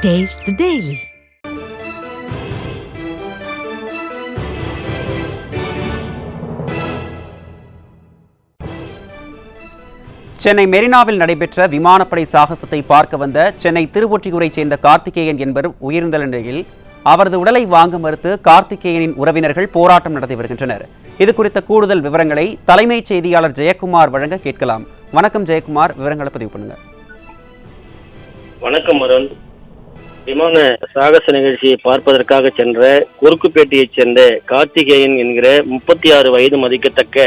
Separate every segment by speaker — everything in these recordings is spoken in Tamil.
Speaker 1: Taste the Daily.
Speaker 2: சென்னை மெரினாவில் நடைபெற்ற விமானப்படை சாகசத்தை பார்க்க வந்த சென்னை திருவொற்றியூரைச் சேர்ந்த கார்த்திகேயன் என்பவர் உயிரிழந்த நிலையில் அவரது உடலை வாங்க மறுத்து கார்த்திகேயனின் உறவினர்கள் போராட்டம் நடத்தி வருகின்றனர். இது குறித்த கூடுதல் விவரங்களை தலைமைச் செய்தியாளர் ஜெயக்குமார் வழங்க கேட்கலாம். வணக்கம் ஜெயக்குமார், விவரங்களை பதிவு பண்ணுங்க.
Speaker 3: வணக்கம் அருண். விமான சாகச நிகழ்ச்சியை பார்ப்பதற்காக சென்ற குறுக்குப்பேட்டையைச் சேர்ந்த கார்த்திகேயன் என்கிற 36 வயது மதிக்கத்தக்க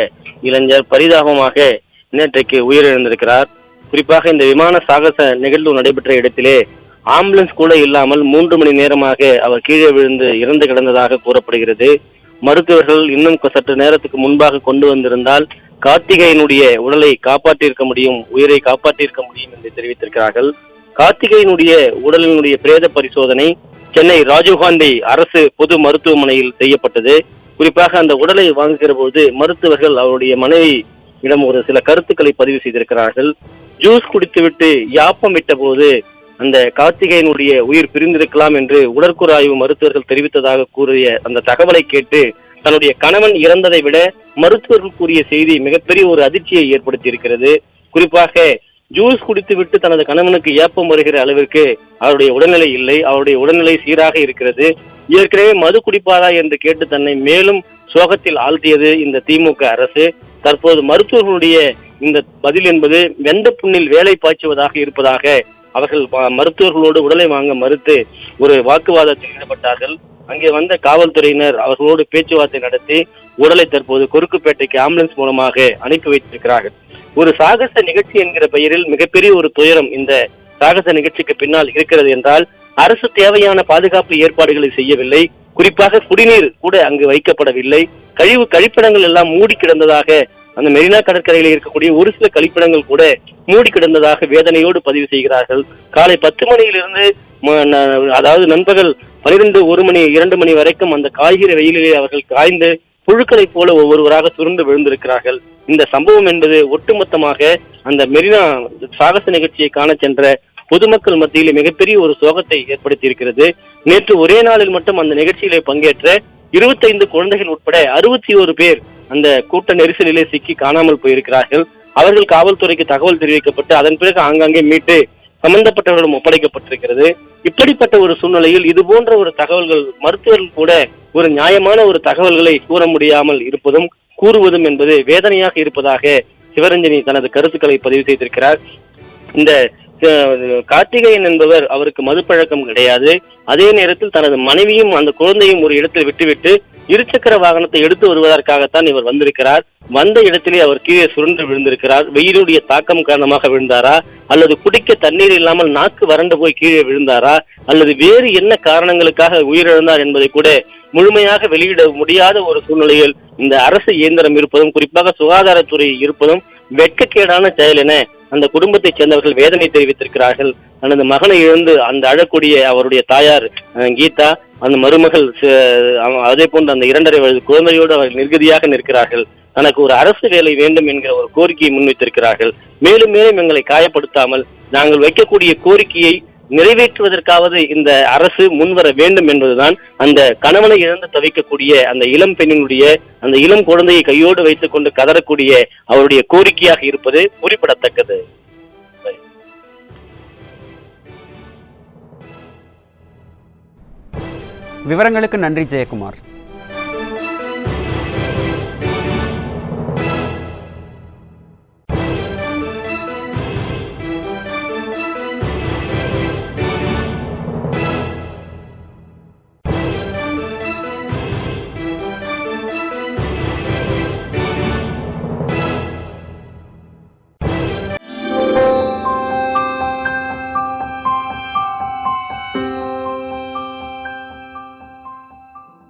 Speaker 3: இளைஞர் பரிதாபமாக நேற்றைக்கு உயிரிழந்திருக்கிறார். குறிப்பாக இந்த விமான சாகச நிகழ்வு நடைபெற்ற இடத்திலே ஆம்புலன்ஸ் கூட இல்லாமல் 3 மணி நேரமாக அவர் கீழே விழுந்து இறந்து கிடந்ததாக கூறப்படுகிறது. மருத்துவர்கள் இன்னும் சற்று நேரத்துக்கு முன்பாக கொண்டு வந்திருந்தால் கார்த்திகேயனுடைய உடலை காப்பாற்றியிருக்க முடியும், உயிரை காப்பாற்றியிருக்க முடியும் என்று தெரிவித்திருக்கிறார்கள். கார்த்திகேயனுடைய உடலினுடைய பிரேத பரிசோதனை சென்னை ராஜீவ்காந்தி அரசு பொது மருத்துவமனையில் செய்யப்பட்டது. குறிப்பாக அந்த உடலை வாங்குகிற போது மருத்துவர்கள் அவருடைய மனைவியிடம் ஒரு சில கருத்துக்களை பதிவு செய்திருக்கிறார்கள். ஜூஸ் குடித்துவிட்டு யாப்பம் விட்ட போது அந்த கார்த்திகேயனுடைய உயிர் பிரிந்திருக்கலாம் என்று உடற்கூறாய்வு மருத்துவர்கள் தெரிவித்ததாக கூறிய அந்த தகவலை கேட்டு தன்னுடைய கணவன் இறந்ததை விட மருத்துவர்கள் கூறிய செய்தி மிகப்பெரிய ஒரு அதிர்ச்சியை ஏற்படுத்தி இருக்கிறது. குறிப்பாக ஜூஸ் குடித்துவிட்டு தனது கணவனுக்கு ஏப்பம் வருகிற அளவிற்கு அவருடைய உடல்நிலை இல்லை, அவருடைய உடல்நிலை சீராக இருக்கிறது. ஏற்கனவே மது குடிப்பாரா என்று கேட்டு தன்னை மேலும் சோகத்தில் ஆழ்த்தியது இந்த திமுக அரசு. தற்போது மருத்துவர்களுடைய இந்த பதில் என்பது வெந்த புண்ணில் வேலை பாய்ச்சுவதாக இருப்பதாக அவர்கள் மருத்துவர்களோடு உடலை வாங்க மறுத்து ஒரு வாக்குவாதத்தில் ஈடுபட்டார்கள். அங்கே வந்த காவல்துறையினர் அவர்களோடு பேச்சுவார்த்தை நடத்தி உடலை தற்போது குறுக்குப்பேட்டைக்கு ஆம்புலன்ஸ் மூலமாக அனுப்பி வைத்திருக்கிறார்கள். ஒரு சாகச நிகழ்ச்சி என்கிற பெயரில் மிகப்பெரிய ஒரு துயரம் இந்த சாகச நிகழ்ச்சிக்கு பின்னால் இருக்கிறது என்றால் அரசு தேவையான பாதுகாப்பு ஏற்பாடுகளை செய்யவில்லை. குறிப்பாக குடிநீர் கூட அங்கு வைக்கப்படவில்லை. கழிப்பிடங்கள் எல்லாம் மூடி கிடந்ததாக அந்த மெரினா கடற்கரையில் இருக்கக்கூடிய ஒரு சில கழிப்பிடங்கள் கூட மூடி கிடந்ததாக வேதனையோடு பதிவு செய்கிறார்கள். காலை 10 மணியிலிருந்து அதாவது நண்பகல் 12, 1 மணி 2 மணி வரைக்கும் அந்த காய்கறி வெயிலிலே அவர்கள் காய்ந்து புழுக்களைப் போல ஒவ்வொருவராக சுருண்டு விழுந்திருக்கிறார்கள். இந்த சம்பவம் என்பது ஒட்டுமொத்தமாக அந்த மெரினா சாகச நிகழ்ச்சியை காண சென்ற பொதுமக்கள் மத்தியிலே மிகப்பெரிய ஒரு சோகத்தை ஏற்படுத்தி இருக்கிறது. நேற்று ஒரே நாளில் மட்டும் அந்த நிகழ்ச்சியிலே பங்கேற்ற 25 குழந்தைகள் உட்பட 61 பேர் அந்த கூட்ட நெரிசலிலே சிக்கி காணாமல் போயிருக்கிறார்கள். அவர்கள் காவல்துறைக்கு தகவல் தெரிவிக்கப்பட்டு அதன் பிறகு ஆங்காங்கே மீட்டு சம்பந்தப்பட்டவர்களும் ஒப்படைக்கப்பட்டிருக்கிறது. இப்படிப்பட்ட ஒரு சூழ்நிலையில் இது போன்ற ஒரு தகவல்கள் மருத்துவர்கள் கூட ஒரு நியாயமான ஒரு தகவல்களை கூற முடியாமல் இருப்பதும் கூறுவதும் என்பது வேதனையாக இருப்பதாக சிவரஞ்சனி தனது கருத்துக்களை பதிவு செய்திருக்கிறார். இந்த கார்த்திகேயன் என்பவர் அவருக்கு மதுப்பழக்கம் கிடையாது. அதே நேரத்தில் தனது மனைவியும் அந்த குழந்தையும் ஒரு இடத்தில் விட்டுவிட்டு இருசக்கர வாகனத்தை எடுத்து வருவதற்காகத்தான் இவர் வந்திருக்கிறார். வந்த இடத்திலே அவர் கீழே சுருண்டு விழுந்திருக்கிறார். வெயிலுடைய தாக்கம் காரணமாக விழுந்தாரா, அல்லது குடிக்க தண்ணீர் இல்லாமல் நாக்கு வறண்டு போய் கீழே விழுந்தாரா, அல்லது வேறு என்ன காரணங்களுக்காக உயிரிழந்தார் என்பதை கூட முழுமையாக வெளியிட முடியாத ஒரு சூழ்நிலையில் இந்த அரசு இயந்திரம் இருப்பதும் குறிப்பாக சுகாதாரத்துறை இருப்பதும் வெட்கக்கேடான செயல் என அந்த குடும்பத்தைச் சேர்ந்தவர்கள் வேதனை தெரிவித்திருக்கிறார்கள். தனது மகனை இழந்து அந்த அழக்கூடிய அவருடைய தாயார் கீதா, அந்த மருமகள் அதே போன்று அந்த 2.5 வயது குழந்தையோடு அவர்கள் நிர்கதியாக நிற்கிறார்கள். தனக்கு ஒரு அரசு வேலை வேண்டும் என்கிற ஒரு கோரிக்கையை முன்வைத்திருக்கிறார்கள். மேலும் மேலும் எங்களை காயப்படுத்தாமல் நாங்கள் வைக்கக்கூடிய கோரிக்கையை நிறைவேற்றுவதற்காவது இந்த அரசு முன்வர வேண்டும் என்பதுதான் அந்த கணவனை இழந்து தவிக்கக்கூடிய அந்த இளம் பெண்ணினுடைய அந்த இளம் குழந்தையை கையோடு வைத்துக் கொண்டு கதறக்கூடிய அவருடைய கோரிக்கையாக இருப்பது குறிப்பிடத்தக்கது.
Speaker 2: விவரங்களுக்கு நன்றி ஜெயக்குமார்.